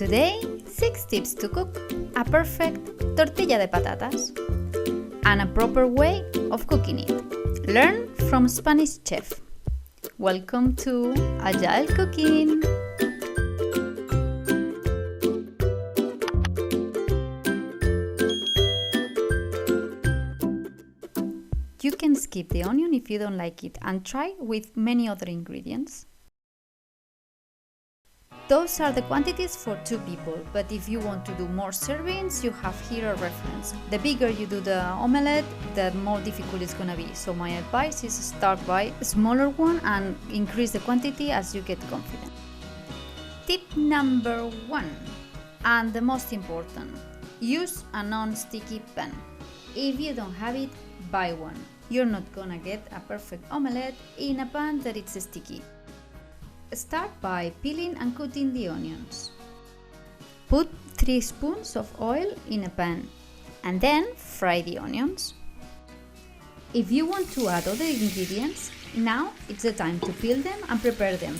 Today, 6 tips to cook a perfect tortilla de patatas and a proper way of cooking it. Learn from Spanish chef. Welcome to Agile Cooking. You can skip the onion if you don't like it and try with many other ingredients. Those are the quantities for 2 people, but if you want to do more servings, you have here a reference. The bigger you do the omelette, the more difficult it's gonna be. So my advice is start by a smaller one and increase the quantity as you get confident. Tip number 1, and the most important, use a non-sticky pan. If you don't have it, buy one. You're not gonna get a perfect omelette in a pan that it's sticky. Start by peeling and cutting the onions. Put 3 spoons of oil in a pan and then fry the onions. If you want to add other ingredients, now it's the time to peel them and prepare them.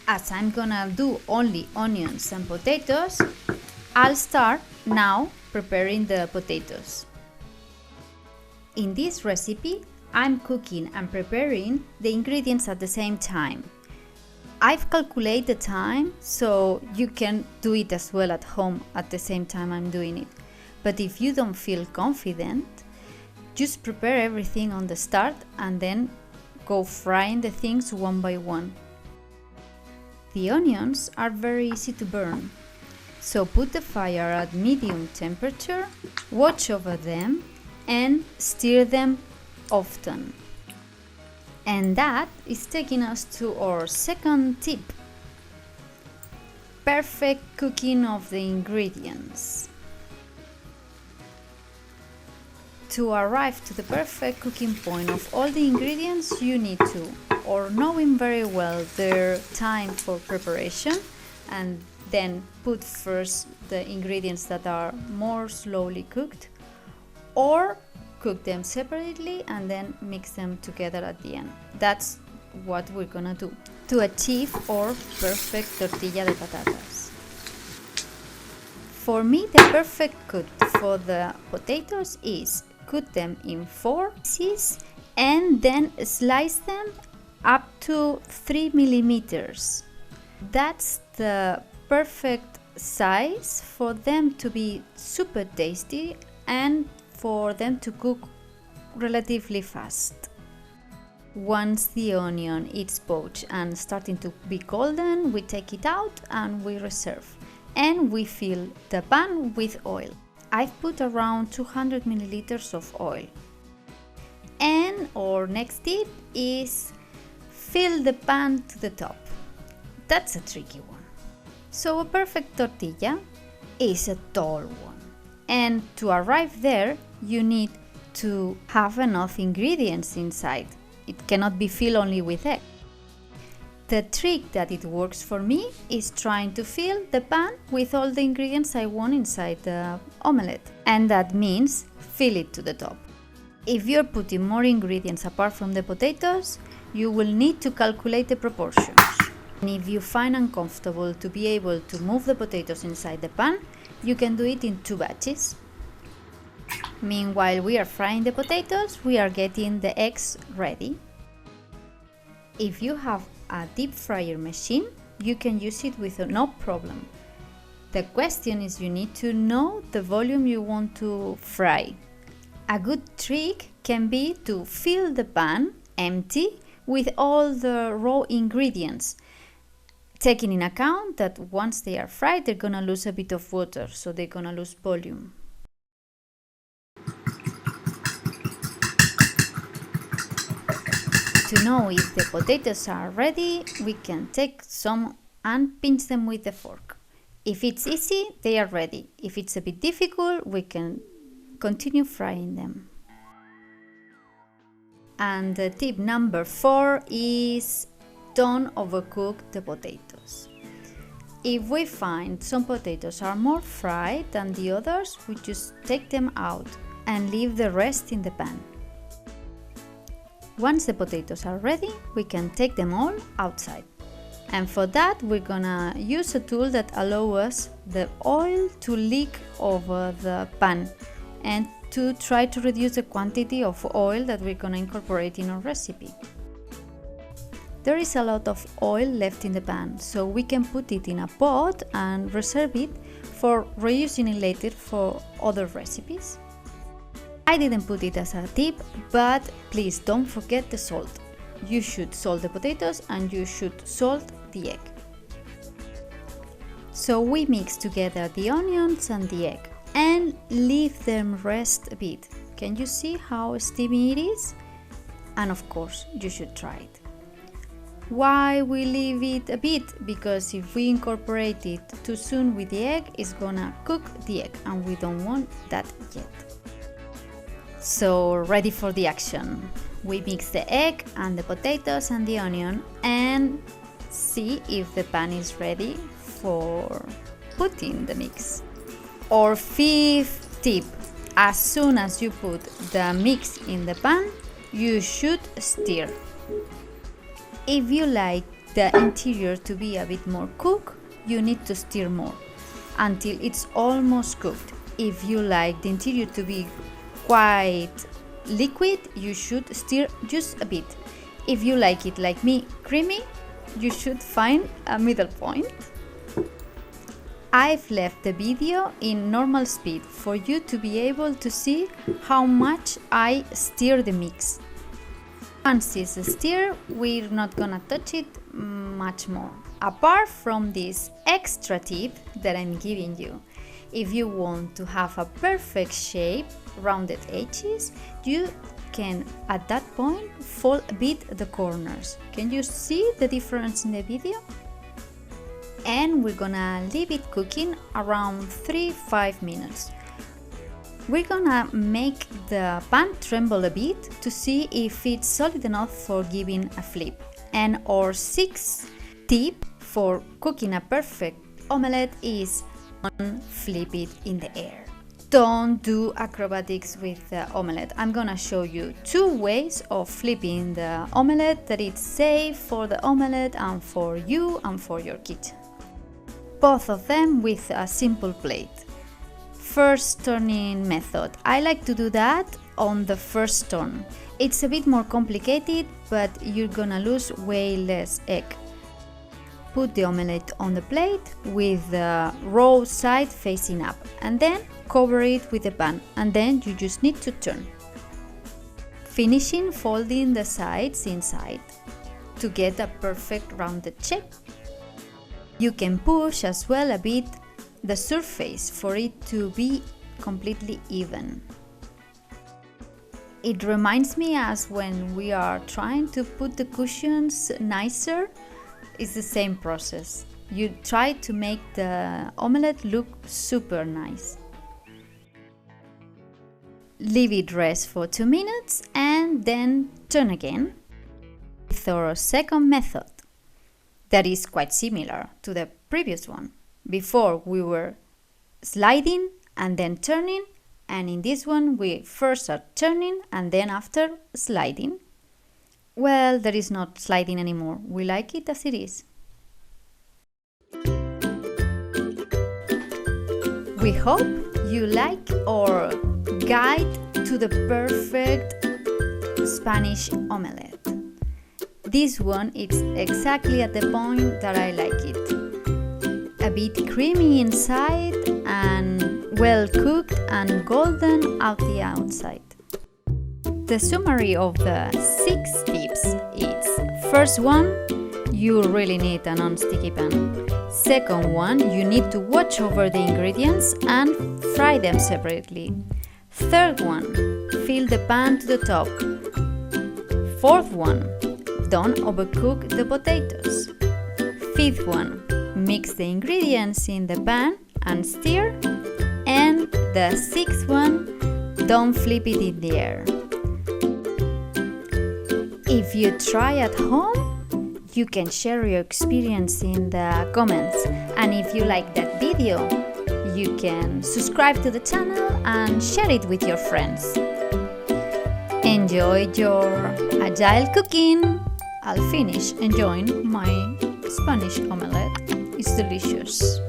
As I'm gonna do only onions and potatoes, I'll start now preparing the potatoes. In this recipe, I'm cooking and preparing the ingredients at the same time. I've calculated the time so you can do it as well at home at the same time I'm doing it. But if you don't feel confident, just prepare everything on the start and then go frying the things one by one. The onions are very easy to burn, so put the fire at medium temperature, watch over them and stir them often. And that is taking us to our second tip: perfect cooking of the ingredients. To arrive to the perfect cooking point of all the ingredients, you need to, or knowing very well their time for preparation, and then put first the ingredients that are more slowly cooked, or cook them separately and then mix them together at the end. That's what we're gonna do to achieve our perfect tortilla de patatas. For me, the perfect cut for the potatoes is cut them in 4 pieces and then slice them up to 3 millimeters. That's the perfect size for them to be super tasty and for them to cook relatively fast. Once the onion is poached and starting to be golden, we take it out and we reserve. And we fill the pan with oil. I've put around 200 milliliters of oil. And our next tip is fill the pan to the top. That's a tricky one. So a perfect tortilla is a tall one. And to arrive there, you need to have enough ingredients inside. It cannot be filled only with egg. The trick that it works for me is trying to fill the pan with all the ingredients I want inside the omelette. And that means fill it to the top. If you're putting more ingredients apart from the potatoes, you will need to calculate the proportions. And if you find uncomfortable to be able to move the potatoes inside the pan, you can do it in 2 batches. Meanwhile we are frying the potatoes, we are getting the eggs ready. If you have a deep fryer machine, you can use it with no problem. The question is you need to know the volume you want to fry. A good trick can be to fill the pan empty with all the raw ingredients, taking in account that once they are fried, they're gonna lose a bit of water, so they're gonna lose volume. To know if the potatoes are ready, we can take some and pinch them with the fork. If it's easy, they are ready. If it's a bit difficult, we can continue frying them. And tip number 4 is don't overcook the potatoes. If we find some potatoes are more fried than the others, we just take them out and leave the rest in the pan. Once the potatoes are ready, we can take them all outside. And for that, we're gonna use a tool that allows us the oil to leak over the pan and to try to reduce the quantity of oil that we're gonna incorporate in our recipe. There is a lot of oil left in the pan, so we can put it in a pot and reserve it for reusing it later for other recipes. I didn't put it as a tip, but please don't forget the salt. You should salt the potatoes and you should salt the egg. So we mix together the onions and the egg and leave them rest a bit. Can you see how steamy it is? And of course, you should try it. Why we leave it a bit? Because if we incorporate it too soon with the egg, it's gonna cook the egg and we don't want that yet. So ready for the action. We mix the egg and the potatoes and the onion and see if the pan is ready for putting the mix. Our fifth tip, as soon as you put the mix in the pan, you should stir. If you like the interior to be a bit more cooked, you need to stir more until it's almost cooked. If you like the interior to be quite liquid, you should stir just a bit. If you like it like me, creamy, you should find a middle point. I've left the video in normal speed for you to be able to see how much I stir the mix. Once it's stirred, we're not gonna touch it much more. Apart from this extra tip that I'm giving you, if you want to have a perfect shape, rounded edges, you can at that point fold a bit the corners. Can you see the difference in the video? And we're gonna leave it cooking around 3-5 minutes. We're gonna make the pan tremble a bit to see if it's solid enough for giving a flip. And our sixth tip for cooking a perfect omelette is flip it in the air. Don't do acrobatics with the omelette. I'm gonna show you 2 ways of flipping the omelette that it's safe for the omelette and for you and for your kitchen. Both of them with a simple plate. First turning method. I like to do that on the first turn. It's a bit more complicated, but you're gonna lose way less egg. Put the omelette on the plate with the raw side facing up and then cover it with the pan and then you just need to turn. Finishing folding the sides inside to get a perfect rounded shape. You can push as well a bit the surface for it to be completely even. It reminds me as when we are trying to put the cushions nicer, it's the same process. You try to make the omelette look super nice. Leave it rest for 2 minutes and then turn again. With our second method, that is quite similar to the previous one. Before we were sliding and then turning, and in this one we first are turning and then after sliding. Well, there is not sliding anymore. We like it as it is. We hope you like our guide to the perfect Spanish omelette. This one is exactly at the point that I like it. A bit creamy inside and well cooked and golden out the outside. The summary of the 6 tips is: first one, you really need a non-sticky pan. Second one, you need to watch over the ingredients and fry them separately. Third one, fill the pan to the top. Fourth one, don't overcook the potatoes. Fifth one, mix the ingredients in the pan and stir. And the 6th one, don't flip it in the air. If you try at home, you can share your experience in the comments. And if you like that video, you can subscribe to the channel and share it with your friends. Enjoy your agile cooking! I'll finish enjoying my Spanish omelette is delicious.